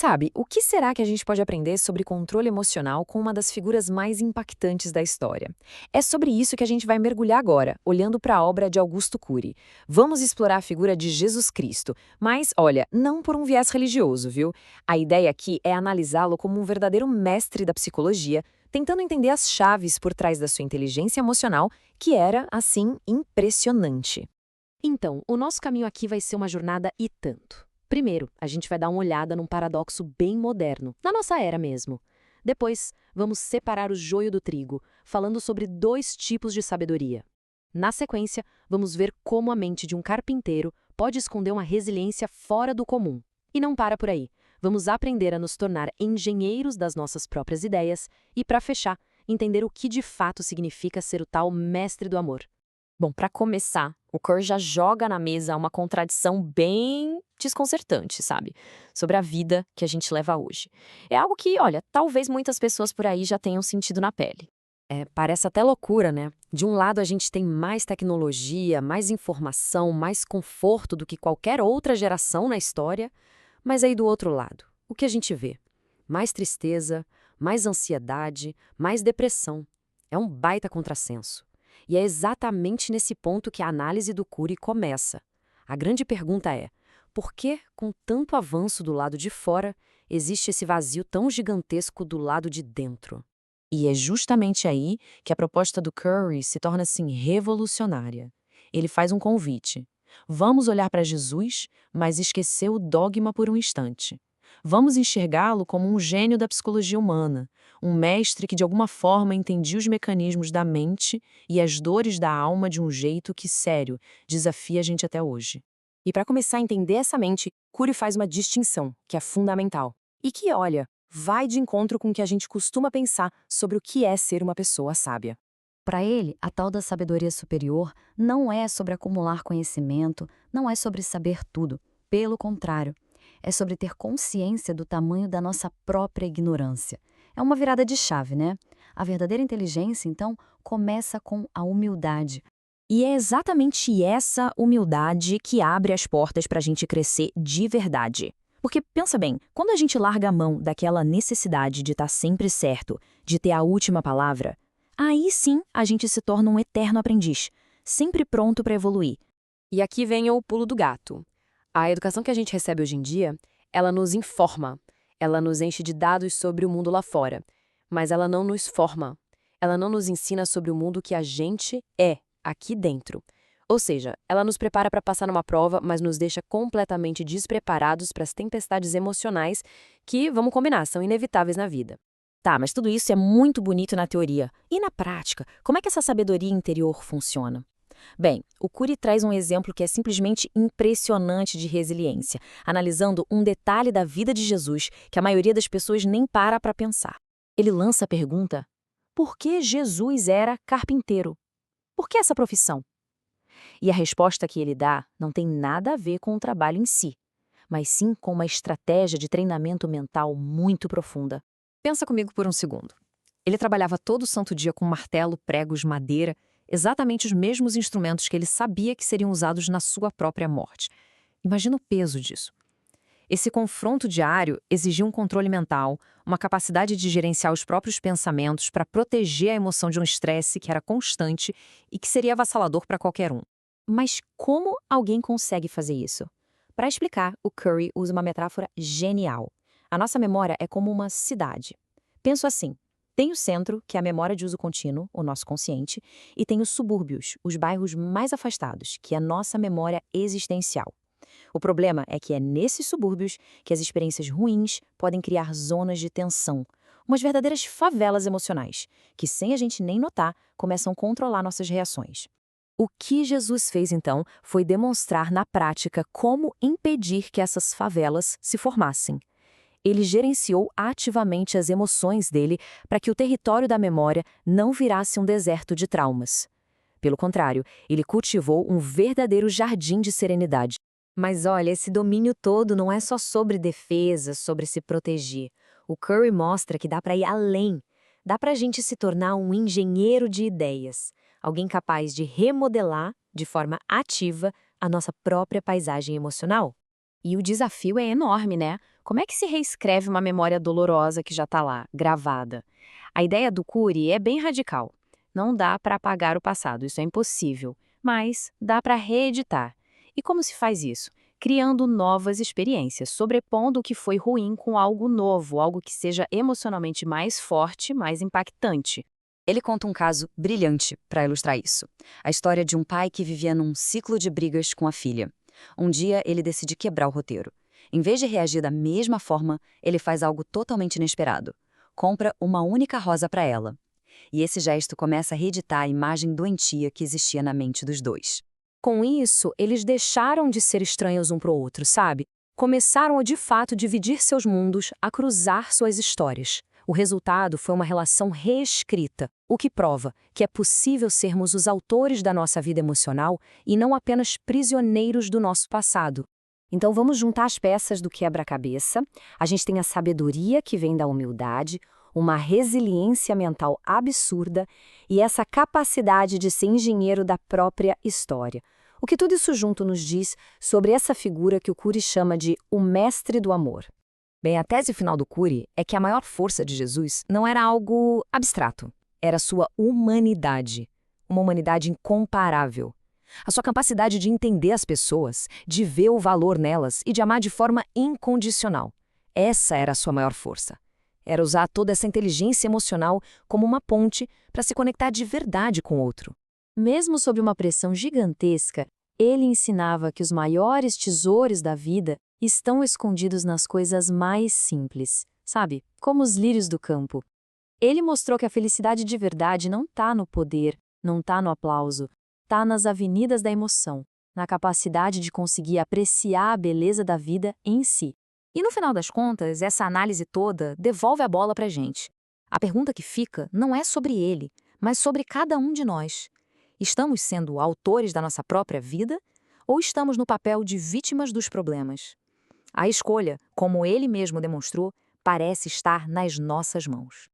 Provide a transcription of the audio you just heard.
Sabe, o que será que a gente pode aprender sobre controle emocional com uma das figuras mais impactantes da história? É sobre isso que a gente vai mergulhar agora, olhando para a obra de Augusto Cury. Vamos explorar a figura de Jesus Cristo, mas, olha, não por um viés religioso, viu? A ideia aqui é analisá-lo como um verdadeiro mestre da psicologia, tentando entender as chaves por trás da sua inteligência emocional, que era, assim, impressionante. Então, o nosso caminho aqui vai ser uma jornada e tanto. Primeiro, a gente vai dar uma olhada num paradoxo bem moderno, na nossa era mesmo. Depois, vamos separar o joio do trigo, falando sobre dois tipos de sabedoria. Na sequência, vamos ver como a mente de um carpinteiro pode esconder uma resiliência fora do comum. E não para por aí. Vamos aprender a nos tornar engenheiros das nossas próprias ideias e, para fechar, entender o que de fato significa ser o tal mestre do amor. Bom, para começar, o Kerr já joga na mesa uma contradição bem desconcertante, sabe? Sobre a vida que a gente leva hoje. É algo que, olha, talvez muitas pessoas por aí já tenham sentido na pele. Parece até loucura, né? De um lado a gente tem mais tecnologia, mais informação, mais conforto do que qualquer outra geração na história, mas aí do outro lado, o que a gente vê? Mais tristeza, mais ansiedade, mais depressão. É um baita contrassenso. E é exatamente nesse ponto que a análise do Cury começa. A grande pergunta é: por que, com tanto avanço do lado de fora, existe esse vazio tão gigantesco do lado de dentro? E é justamente aí que a proposta do Curry se torna assim revolucionária. Ele faz um convite. Vamos olhar para Jesus, mas esquecer o dogma por um instante. Vamos enxergá-lo como um gênio da psicologia humana, um mestre que de alguma forma entendia os mecanismos da mente e as dores da alma de um jeito que, sério, desafia a gente até hoje. E para começar a entender essa mente, Cury faz uma distinção, que é fundamental. E que, olha, vai de encontro com o que a gente costuma pensar sobre o que é ser uma pessoa sábia. Para ele, a tal da sabedoria superior não é sobre acumular conhecimento, não é sobre saber tudo. Pelo contrário, é sobre ter consciência do tamanho da nossa própria ignorância. É uma virada de chave, né? A verdadeira inteligência, então, começa com a humildade. E é exatamente essa humildade que abre as portas para a gente crescer de verdade. Porque, pensa bem, quando a gente larga a mão daquela necessidade de estar sempre certo, de ter a última palavra, aí sim a gente se torna um eterno aprendiz, sempre pronto para evoluir. E aqui vem o pulo do gato. A educação que a gente recebe hoje em dia, ela nos informa, ela nos enche de dados sobre o mundo lá fora, mas ela não nos forma, ela não nos ensina sobre o mundo que a gente é, aqui dentro. Ou seja, ela nos prepara para passar numa prova, mas nos deixa completamente despreparados para as tempestades emocionais que, vamos combinar, são inevitáveis na vida. Tá, mas tudo isso é muito bonito na teoria. E na prática, como é que essa sabedoria interior funciona? Bem, o Cury traz um exemplo que é simplesmente impressionante de resiliência, analisando um detalhe da vida de Jesus que a maioria das pessoas nem para pensar. Ele lança a pergunta: por que Jesus era carpinteiro? Por que essa profissão? E a resposta que ele dá não tem nada a ver com o trabalho em si, mas sim com uma estratégia de treinamento mental muito profunda. Pensa comigo por um segundo. Ele trabalhava todo santo dia com martelo, pregos, madeira, exatamente os mesmos instrumentos que ele sabia que seriam usados na sua própria morte. Imagina o peso disso. Esse confronto diário exigia um controle mental, uma capacidade de gerenciar os próprios pensamentos para proteger a emoção de um estresse que era constante e que seria avassalador para qualquer um. Mas como alguém consegue fazer isso? Para explicar, o Curry usa uma metáfora genial. A nossa memória é como uma cidade. Penso assim: tem o centro, que é a memória de uso contínuo, o nosso consciente, e tem os subúrbios, os bairros mais afastados, que é a nossa memória existencial. O problema é que é nesses subúrbios que as experiências ruins podem criar zonas de tensão, umas verdadeiras favelas emocionais, que sem a gente nem notar, começam a controlar nossas reações. O que Jesus fez, então, foi demonstrar na prática como impedir que essas favelas se formassem. Ele gerenciou ativamente as emoções dele para que o território da memória não virasse um deserto de traumas. Pelo contrário, ele cultivou um verdadeiro jardim de serenidade. Mas olha, esse domínio todo não é só sobre defesa, sobre se proteger. O Curry mostra que dá para ir além. Dá para a gente se tornar um engenheiro de ideias, alguém capaz de remodelar, de forma ativa, a nossa própria paisagem emocional. E o desafio é enorme, né? Como é que se reescreve uma memória dolorosa que já está lá, gravada? A ideia do Cury é bem radical. Não dá para apagar o passado, isso é impossível. Mas dá para reeditar. E como se faz isso? Criando novas experiências, sobrepondo o que foi ruim com algo novo, algo que seja emocionalmente mais forte, mais impactante. Ele conta um caso brilhante para ilustrar isso. A história de um pai que vivia num ciclo de brigas com a filha. Um dia, ele decide quebrar o roteiro. Em vez de reagir da mesma forma, ele faz algo totalmente inesperado. Compra uma única rosa para ela. E esse gesto começa a reeditar a imagem doentia que existia na mente dos dois. Com isso, eles deixaram de ser estranhos um para o outro, sabe? Começaram a de fato dividir seus mundos, a cruzar suas histórias. O resultado foi uma relação reescrita, o que prova que é possível sermos os autores da nossa vida emocional e não apenas prisioneiros do nosso passado. Então vamos juntar as peças do quebra-cabeça. A gente tem a sabedoria que vem da humildade, uma resiliência mental absurda e essa capacidade de ser engenheiro da própria história. O que tudo isso junto nos diz sobre essa figura que o Cury chama de o mestre do amor. Bem, a tese final do Cury é que a maior força de Jesus não era algo abstrato, era sua humanidade, uma humanidade incomparável. A sua capacidade de entender as pessoas, de ver o valor nelas e de amar de forma incondicional. Essa era a sua maior força. Era usar toda essa inteligência emocional como uma ponte para se conectar de verdade com o outro. Mesmo sob uma pressão gigantesca, ele ensinava que os maiores tesouros da vida estão escondidos nas coisas mais simples, sabe? Como os lírios do campo. Ele mostrou que a felicidade de verdade não está no poder, não está no aplauso, está nas avenidas da emoção, na capacidade de conseguir apreciar a beleza da vida em si. E no final das contas, essa análise toda devolve a bola para a gente. A pergunta que fica não é sobre ele, mas sobre cada um de nós. Estamos sendo autores da nossa própria vida ou estamos no papel de vítimas dos problemas? A escolha, como ele mesmo demonstrou, parece estar nas nossas mãos.